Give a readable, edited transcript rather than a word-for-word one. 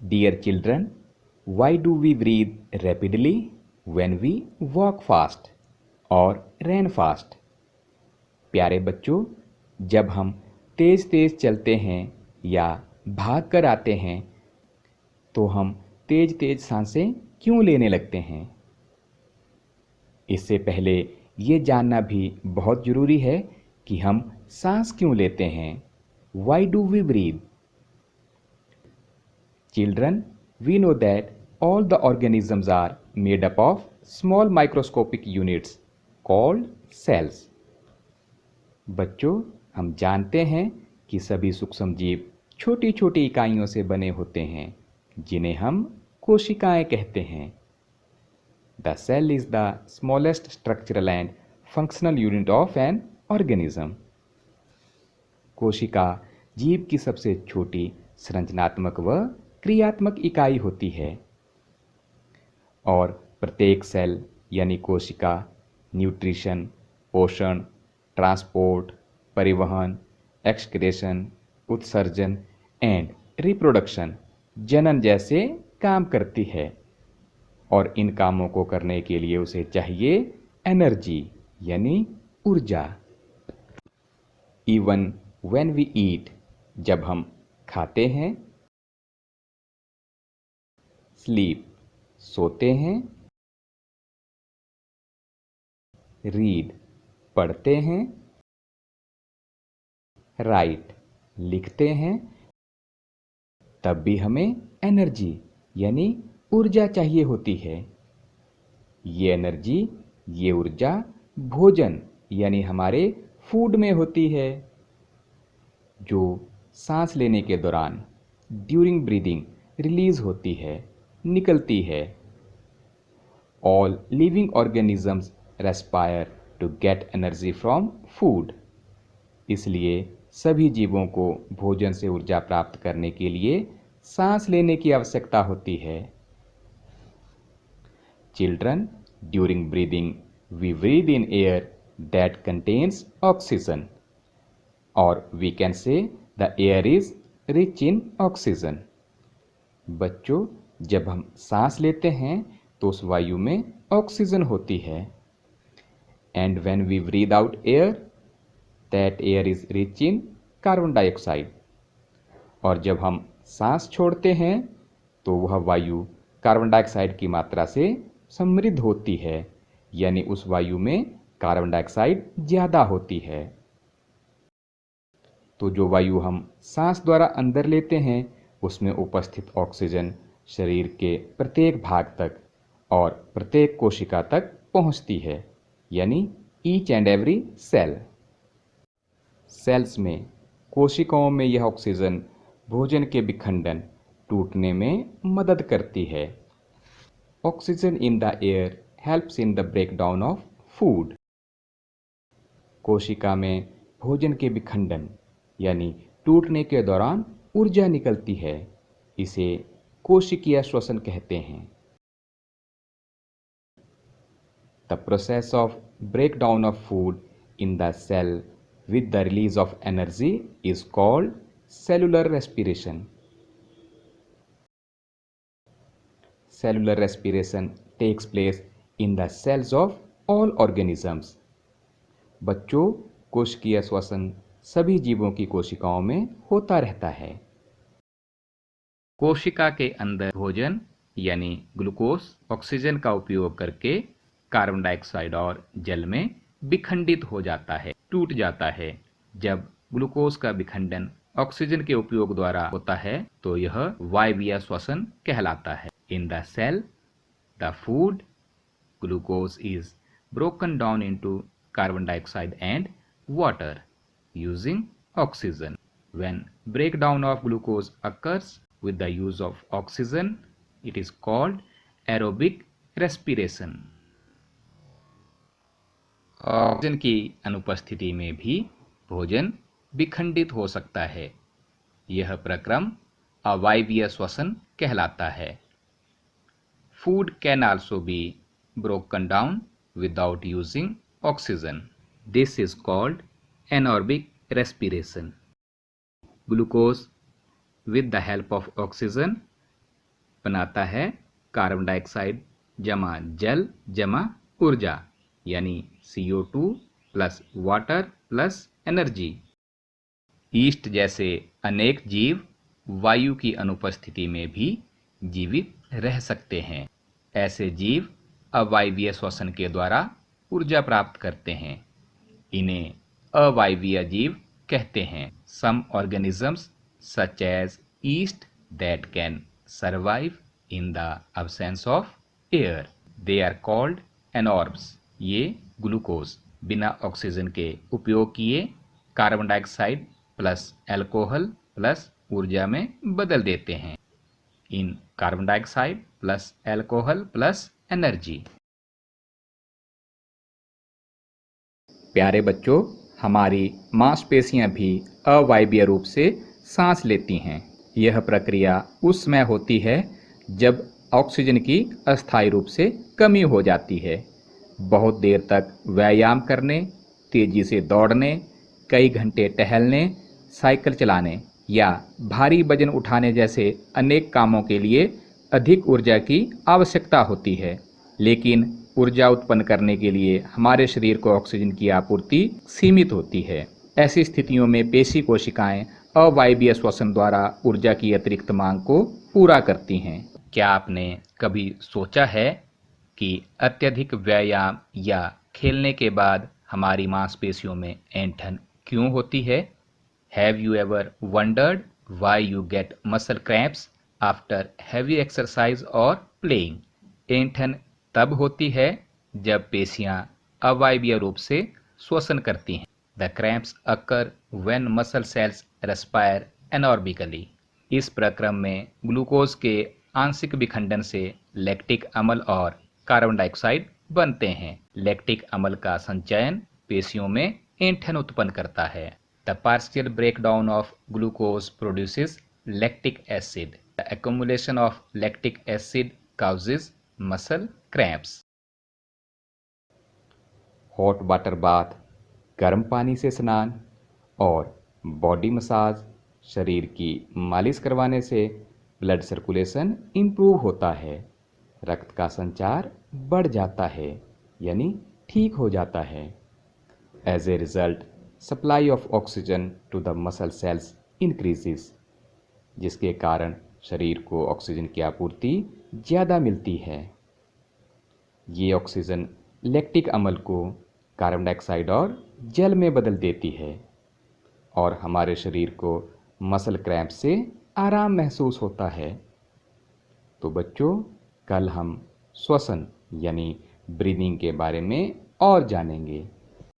Dear children, why do we breathe rapidly when we walk fast or run fast? प्यारे बच्चों, जब हम तेज तेज चलते हैं या भाग कर आते हैं तो हम तेज तेज सांसें क्यों लेने लगते हैं? इससे पहले ये जानना भी बहुत ज़रूरी है कि हम सांस क्यों लेते हैं. Why do we breathe? Children, we know that all the organisms are made up of small microscopic units called cells. बच्चों, हम जानते हैं कि सभी सूक्ष्म जीव छोटी छोटी इकाइयों से बने होते हैं जिन्हें हम कोशिकाएं कहते हैं. The cell is the smallest structural and functional unit of an organism. कोशिका जीव की सबसे छोटी संरचनात्मक व क्रियात्मक इकाई होती है और प्रत्येक सेल यानी कोशिका न्यूट्रिशन, पोषण, ट्रांसपोर्ट, परिवहन, एक्सक्रीशन, उत्सर्जन एंड रिप्रोडक्शन, जनन जैसे काम करती है और इन कामों को करने के लिए उसे चाहिए एनर्जी यानी ऊर्जा. इवन व्हेन वी ईट, जब हम खाते हैं, स्लीप, सोते हैं, रीड, पढ़ते हैं, राइट, लिखते हैं, तब भी हमें एनर्जी यानी ऊर्जा चाहिए होती है. ये एनर्जी, ये ऊर्जा भोजन यानी हमारे फूड में होती है जो सांस लेने के दौरान ड्यूरिंग ब्रीदिंग रिलीज होती है, निकलती है. All living organisms respire to get energy from food. इसलिए सभी जीवों को भोजन से ऊर्जा प्राप्त करने के लिए सांस लेने की आवश्यकता होती है. Children, during breathing we breathe in air that contains oxygen और we can say the air is rich in oxygen. बच्चों, जब हम सांस लेते हैं तो उस वायु में ऑक्सीजन होती है. And when we breathe out air, that air is rich in carbon dioxide. और जब हम सांस छोड़ते हैं तो वह वायु कार्बन डाइऑक्साइड की मात्रा से समृद्ध होती है यानी उस वायु में कार्बन डाइऑक्साइड ज़्यादा होती है. तो जो वायु हम सांस द्वारा अंदर लेते हैं उसमें उपस्थित ऑक्सीजन शरीर के प्रत्येक भाग तक और प्रत्येक कोशिका तक पहुंचती है यानी each and every cell. Cells में, कोशिकाओं में यह ऑक्सीजन भोजन के विखंडन, टूटने में मदद करती है. Oxygen in the air helps in the breakdown of food. कोशिका में भोजन के विखंडन यानी टूटने के दौरान ऊर्जा निकलती है. इसे कोशिकीय श्वसन कहते हैं. The process of breakdown of food in the cell with the release of energy is called cellular respiration. Cellular respiration takes place in the cells of all organisms. बच्चों, कोशिकीय श्वसन सभी जीवों की कोशिकाओं में होता रहता है. कोशिका के अंदर भोजन यानी ग्लूकोज ऑक्सीजन का उपयोग करके कार्बन डाइऑक्साइड और जल में विखंडित हो जाता है, टूट जाता है. जब ग्लूकोज का विखंडन ऑक्सीजन के उपयोग द्वारा होता है तो यह वायवीय श्वसन कहलाता है. In the cell, the food glucose is broken down into carbon dioxide and water using oxygen. When breakdown of glucose occurs with the use of oxygen, it is called aerobic respiration. Oxygen की अनुपस्थिति में भी भोजन विखंडित हो सकता है. यह प्रक्रम अवायवीय श्वसन कहलाता है. Food can also be broken down without using oxygen. This is called anaerobic respiration. Glucose with the help of oxygen बनाता है कार्बन डाइऑक्साइड जमा जल जमा ऊर्जा यानी CO2 plus water plus energy. East जैसे अनेक जीव वायु की अनुपस्थिति में भी जीवित रह सकते हैं। ऐसे जीव अवायवीय श्वसन के द्वारा ऊर्जा प्राप्त करते हैं। इन्हें अवायवीय जीव कहते हैं। Some organisms such as yeast that can survive in the absence of air. They are called anaerobics. ये ग्लूकोज बिना ऑक्सीजन के उपयोग किए carbon dioxide plus alcohol plus ऊर्जा में बदल देते हैं। इन carbon dioxide plus alcohol plus energy. प्यारे बच्चों, हमारी मांसपेशियां भी अवायवीय रूप से सांस लेती हैं। यह प्रक्रिया उस समय होती है जब ऑक्सीजन की अस्थायी रूप से कमी हो जाती है। बहुत देर तक व्यायाम करने, तेजी से दौड़ने, कई घंटे टहलने, साइकिल चलाने या भारी वजन उठाने जैसे अनेक कामों के लिए अधिक ऊर्जा की आवश्यकता होती है। लेकिन ऊर्जा उत्पन्न करने के लिए हमारे शरीर को ऑक्सीजन की आपूर्ति सीमित होती है। ऐसी स्थितियों में पेशी कोशिकाएं अवायवीय श्वसन द्वारा ऊर्जा की अतिरिक्त मांग को पूरा करती हैं। क्या आपने कभी सोचा है कि अत्यधिक व्यायाम या खेलने के बाद हमारी मांसपेशियों में ऐंठन क्यों होती है? Have you ever wondered why you get muscle cramps after heavy exercise और प्लेइंग? ऐंठन तब होती है जब पेशियां अवायवीय रूप से श्वसन करती हैं। The cramps occur when muscle cells respire anaerobically. इस प्रक्रम में ग्लूकोज के आंशिक विखंडन से लैक्टिक अम्ल और कार्बन डाइऑक्साइड बनते हैं। लैक्टिक अम्ल का संचयन पेशियों में ऐंठन उत्पन्न करता है। The partial breakdown of glucose produces lactic acid. The accumulation of lactic acid causes muscle cramps. Hot water bath, गर्म पानी से स्नान और बॉडी मसाज, शरीर की मालिश करवाने से ब्लड सर्कुलेशन इम्प्रूव होता है, रक्त का संचार बढ़ जाता है यानी ठीक हो जाता है। As a result supply of oxygen to the muscle cells increases, जिसके कारण शरीर को ऑक्सीजन की आपूर्ति ज़्यादा मिलती है। ये ऑक्सीजन लैक्टिक अम्ल को कार्बन डाइऑक्साइड और जल में बदल देती है और हमारे शरीर को मसल क्रैम्प से आराम महसूस होता है। तो बच्चों, कल हम श्वसन यानी ब्रीदिंग के बारे में और जानेंगे।